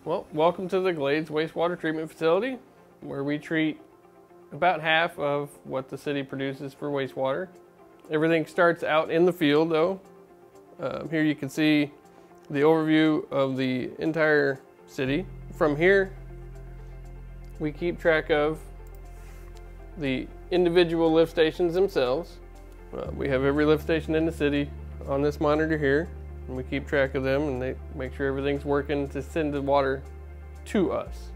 Well, welcome to the Glades Wastewater Treatment Facility, where we treat about half of what the city produces for wastewater. Everything starts out in the field though. Here you can see the overview of the entire city. From here, we keep track of the individual lift stations themselves. We have every lift station in the city on this monitor here, and we keep track of them and they make sure everything's working to send the water to us.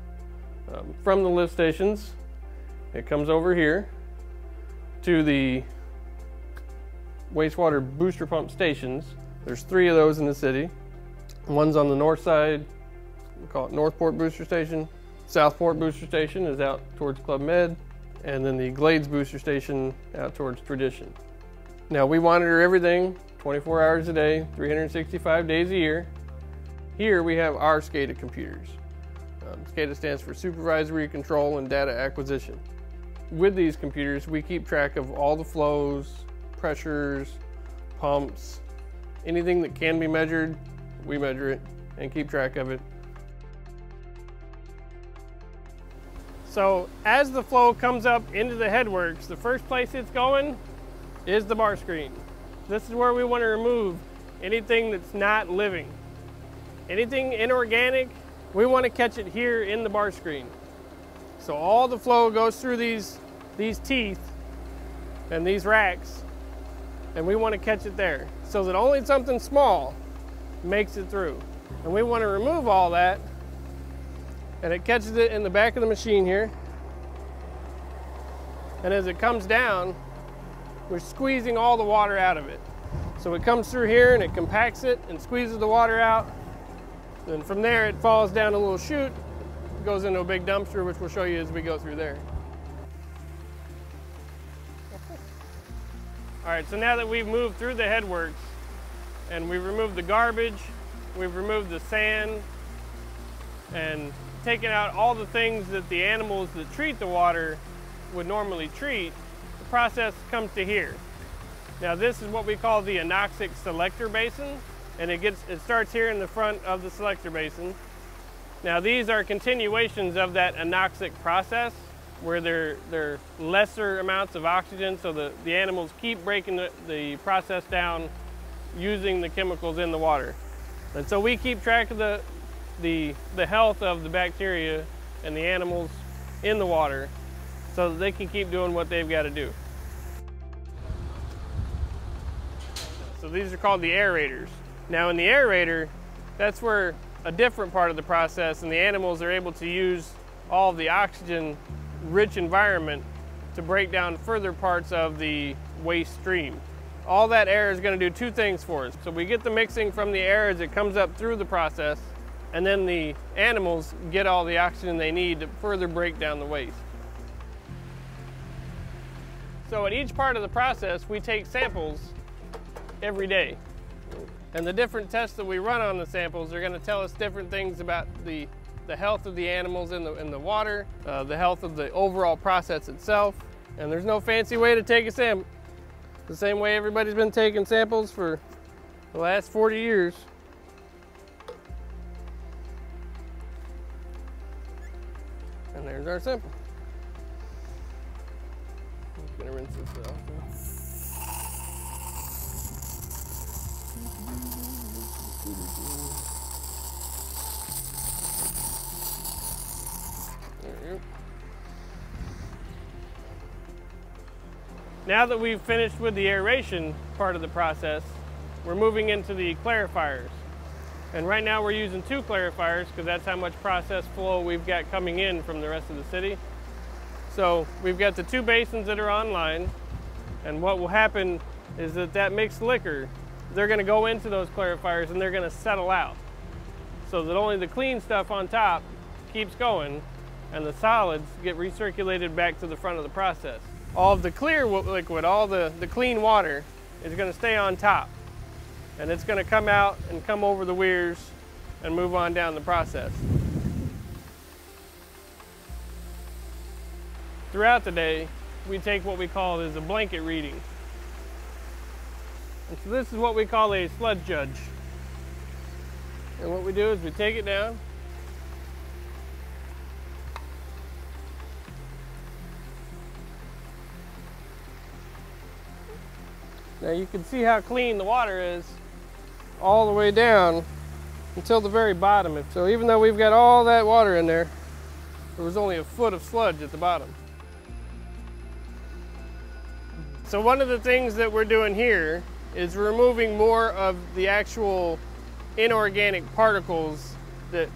From the lift stations, it comes over here to the wastewater booster pump stations. There's 3 of those in the city. One's on the north side, we call it Northport Booster Station. Southport Booster Station is out towards Club Med, and then the Glades Booster Station out towards Tradition. Now we monitor everything 24 hours a day, 365 days a year. Here we have our SCADA computers. SCADA stands for Supervisory Control and Data Acquisition. With these computers, we keep track of all the flows, pressures, pumps, anything that can be measured, we measure it and keep track of it. So as the flow comes up into the headworks, the first place it's going is the bar screen. This is where we want to remove anything that's not living. Anything inorganic, we want to catch it here in the bar screen. So all the flow goes through these teeth and these racks, and we want to catch it there so that only something small makes it through. And we want to remove all that, and it catches it in the back of the machine here. And as it comes down, we're squeezing all the water out of it. So it comes through here and it compacts it and squeezes the water out. Then from there it falls down a little chute, goes into a big dumpster, which we'll show you as we go through there. All right, so now that we've moved through the headworks and we've removed the garbage, we've removed the sand and taken out all the things that the animals that treat the water would normally treat, the process comes to here. Now this is what we call the Anoxic Selector Basin, and it starts here in the front of the Selector Basin. Now these are continuations of that anoxic process where they're lesser amounts of oxygen, so the animals keep breaking the process down using the chemicals in the water. And so we keep track of the health of the bacteria and the animals in the water so that they can keep doing what they've got to do. So these are called the aerators. Now in the aerator, that's where a different part of the process, and the animals are able to use all of the oxygen-rich environment to break down further parts of the waste stream. All that air is going to do 2 things for us. So we get the mixing from the air as it comes up through the process, and then the animals get all the oxygen they need to further break down the waste. So at each part of the process, we take samples every day. And the different tests that we run on the samples are going to tell us different things about the health of the animals in the water, the health of the overall process itself. And there's no fancy way to take a sample. The same way everybody's been taking samples for the last 40 years. And there's our sample. I'm just gonna rinse this off. Now that we've finished with the aeration part of the process, we're moving into the clarifiers. And right now we're using 2 clarifiers because that's how much process flow we've got coming in from the rest of the city. So we've got the 2 basins that are online, and what will happen is that mixed liquor, they're going to go into those clarifiers and they're going to settle out so that only the clean stuff on top keeps going and the solids get recirculated back to the front of the process. All of the clear liquid, all the clean water is going to stay on top, and it's going to come out and come over the weirs and move on down the process. Throughout the day, we take what we call as a blanket reading. And so this is what we call a sludge judge. And what we do is we take it down Now you can see how clean the water is all the way down until the very bottom. So even though we've got all that water in there, there was only a foot of sludge at the bottom. So one of the things that we're doing here is removing more of the actual inorganic particles that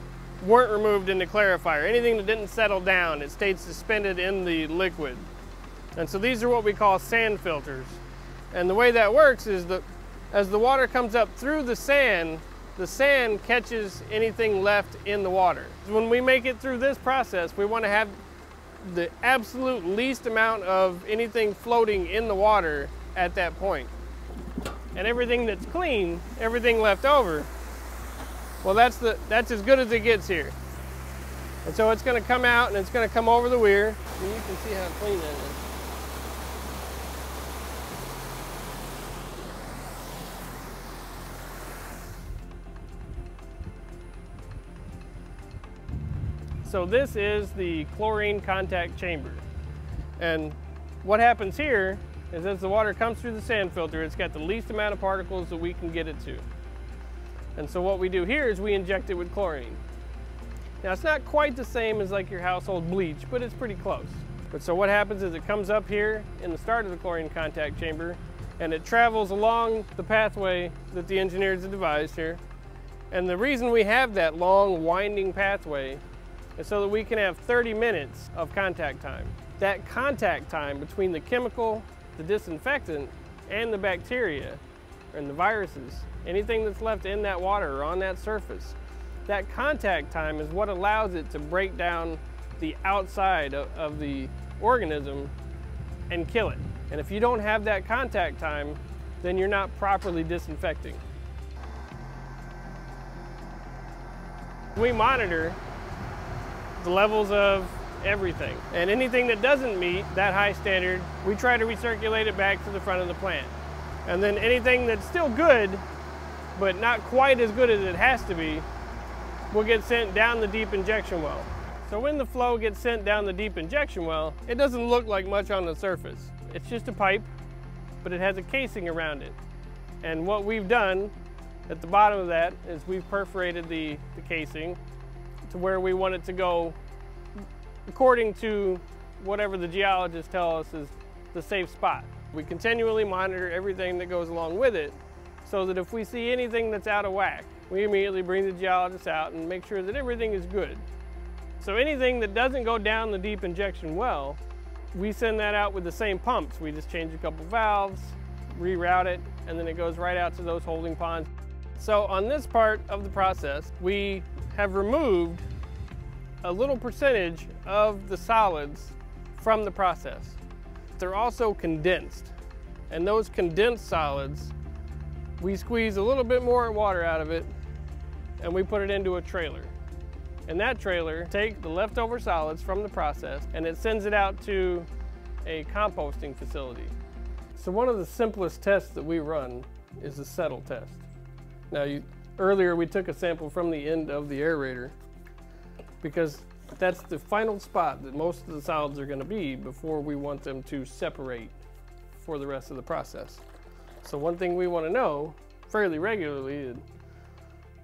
weren't removed in the clarifier. Anything that didn't settle down, it stayed suspended in the liquid. And so these are what we call sand filters. And the way that works is that as the water comes up through the sand catches anything left in the water. When we make it through this process, we want to have the absolute least amount of anything floating in the water at that point. And everything that's clean, everything left over, well, that's as good as it gets here. And so it's going to come out and it's going to come over the weir. And you can see how clean that is. So this is the chlorine contact chamber. And what happens here is as the water comes through the sand filter, it's got the least amount of particles that we can get it to. And so what we do here is we inject it with chlorine. Now it's not quite the same as like your household bleach, but it's pretty close. But so what happens is it comes up here in the start of the chlorine contact chamber and it travels along the pathway that the engineers have devised here. And the reason we have that long winding pathway is so that we can have 30 minutes of contact time. That contact time between the chemical, the disinfectant, and the bacteria, and the viruses, anything that's left in that water or on that surface, that contact time is what allows it to break down the outside of the organism and kill it. And if you don't have that contact time, then you're not properly disinfecting. We monitor the levels of everything. And anything that doesn't meet that high standard, we try to recirculate it back to the front of the plant. And then anything that's still good, but not quite as good as it has to be, will get sent down the deep injection well. So when the flow gets sent down the deep injection well, it doesn't look like much on the surface. It's just a pipe, but it has a casing around it. And what we've done at the bottom of that is we've perforated the casing to where we want it to go according to whatever the geologists tell us is the safe spot. We continually monitor everything that goes along with it so that if we see anything that's out of whack, we immediately bring the geologist out and make sure that everything is good. So anything that doesn't go down the deep injection well, we send that out with the same pumps. We just change a couple valves, reroute it, and then it goes right out to those holding ponds. So on this part of the process, we have removed a little percentage of the solids from the process. They're also condensed, and those condensed solids, we squeeze a little bit more water out of it and we put it into a trailer. And that trailer takes the leftover solids from the process and it sends it out to a composting facility. So one of the simplest tests that we run is the settle test. Now earlier we took a sample from the end of the aerator because that's the final spot that most of the solids are going to be before we want them to separate for the rest of the process. So one thing we want to know fairly regularly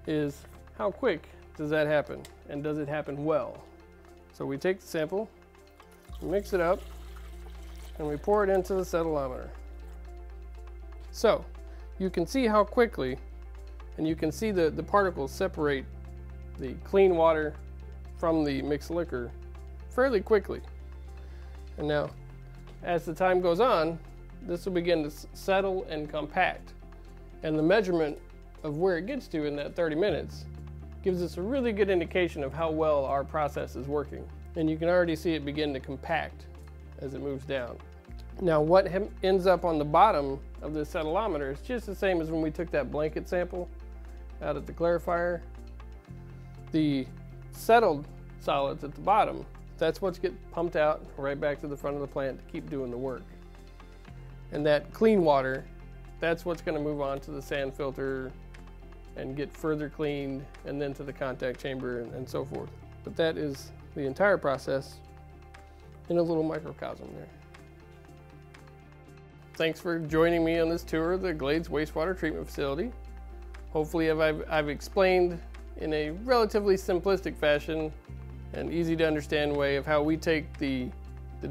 is how quick does that happen, and does it happen well? So we take the sample, mix it up, and we pour it into the settleometer. So you can see how quickly, and you can see the particles separate the clean water from the mixed liquor fairly quickly. And now, as the time goes on, this will begin to settle and compact. And the measurement of where it gets to in that 30 minutes gives us a really good indication of how well our process is working. And you can already see it begin to compact as it moves down. Now what ends up on the bottom of the settleometer is just the same as when we took that blanket sample out at the clarifier. The settled solids at the bottom, that's what's get pumped out right back to the front of the plant to keep doing the work. And that clean water, that's what's going to move on to the sand filter and get further cleaned and then to the contact chamber and so forth. But that is the entire process in a little microcosm there. thanks for joining me on this tour of the Glades Wastewater Treatment Facility. Hopefully I've explained in a relatively simplistic fashion and easy to understand way of how we take the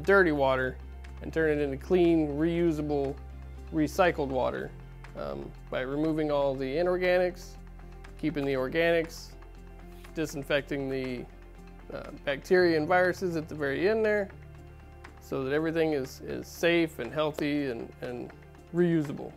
dirty water and turn it into clean, reusable, recycled water by removing all the inorganics, keeping the organics, disinfecting the bacteria and viruses at the very end there, so that everything is safe and healthy and reusable.